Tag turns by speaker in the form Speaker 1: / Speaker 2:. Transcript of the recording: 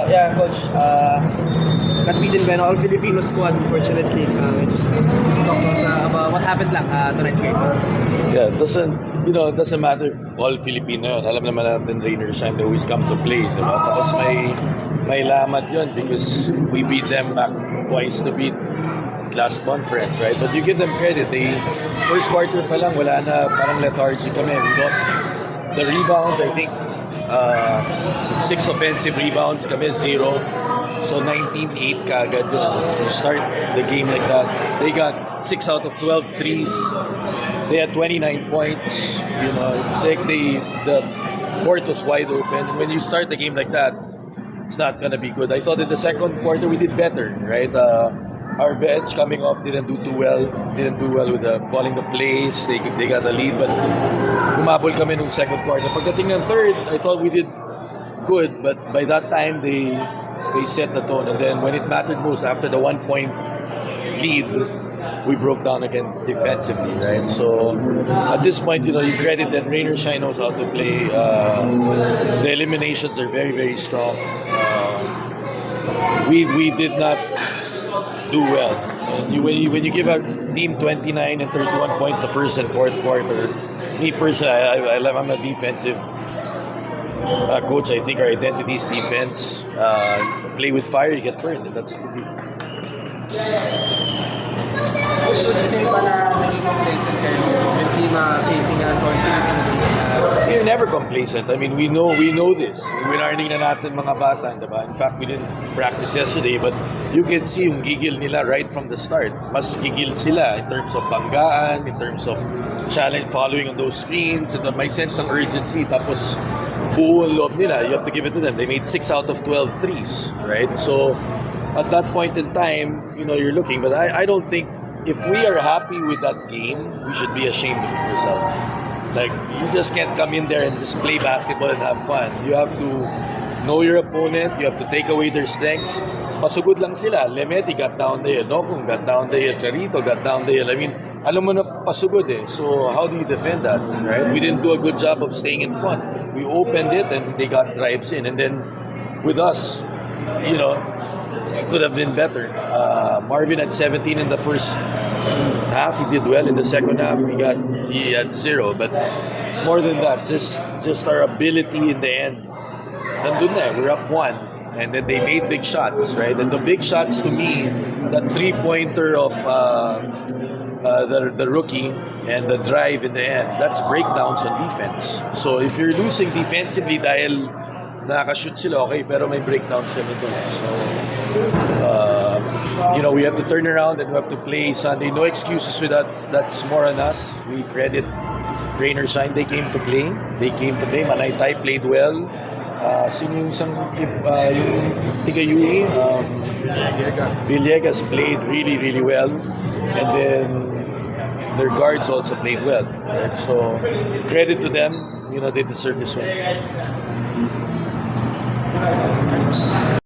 Speaker 1: Yeah, coach. Not-beaten by an all-Filipino squad, unfortunately. We just talk about what happened lang tonight's game.
Speaker 2: Yeah, doesn't matter if all Filipino yun. Alam naman natin Rainer Shine, they always come to play, diba? Tapos may lamat yun because we beat them back twice to beat last conference, right? But you give them credit. First quarter pa lang, wala na, parang lethargy kami. We lost the rebound, I think, 6 offensive rebounds kami, 0. So 19-8 kaagad yun. You start the game like that. They got 6 out of 12 threes. They had 29 points. You know, it's like the court was wide open. And when you start the game like that, it's not gonna be good. I thought in the second quarter we did better, right? Our bench coming off didn't do well with calling the plays. They got the lead, but humabol kami nung second quarter. Pagdating ng third, I thought we did good, but by that time they set the tone. And then when it mattered most, after the 1-point lead, we broke down again defensively, right? So at this point, you credit that Rainer Shine knows how to play. The eliminations are very, very strong. We did not do well. And when you give a team 29 and 31 points the first and fourth quarter, me personally, I'm a defensive coach. I think our identity is defense. Play with fire, you get burned, and that's to be.
Speaker 1: So, kasi pa na naging complacent kayo yung team facing Philippines.
Speaker 2: We're never complacent. I mean, we know this. Winarning na natin mga bata, diba? In fact, we didn't practice yesterday, but you can see yung gigil nila right from the start. Mas gigil sila in terms of banggaan, in terms of challenge, following on those screens, and may sense of urgency. Tapos, buo ang loob nila. You have to give it to them. They made 6 out of 12 threes, right? So, at that point in time, you're looking. But I don't think if we are happy with that game, we should be ashamed of ourselves. Like, you just can't come in there and just play basketball and have fun. You have to know your opponent. You have to take away their strengths. Pasugod lang sila. Lemeti got down there. Nokung got down there. Charito got down there. I mean, alam mo na pasugod eh. So, how do you defend that, right? We didn't do a good job of staying in front. We opened it and they got drives in. And then, with us, it could have been better. Marvin had 17 in the first half. He did well in the second half. He had 0. But more than that, just our ability in the end. Nandun na, we're up 1. And then they made big shots, right? And the big shots to me, that 3-pointer of the rookie and the drive in the end, that's breakdowns on defense. So if you're losing defensively dahil nakaka-shoot sila, okay, pero may breakdowns kami doon. So, we have to turn around and we have to play Sunday. No excuses with that. That's more on us. We credit Rainer Shine. They came to play. Manaytay played well. Sino yung isang yung Tiga-UE? Villegas played really, really well. And then their guards also played well. Right? So, credit to them. They deserve this win.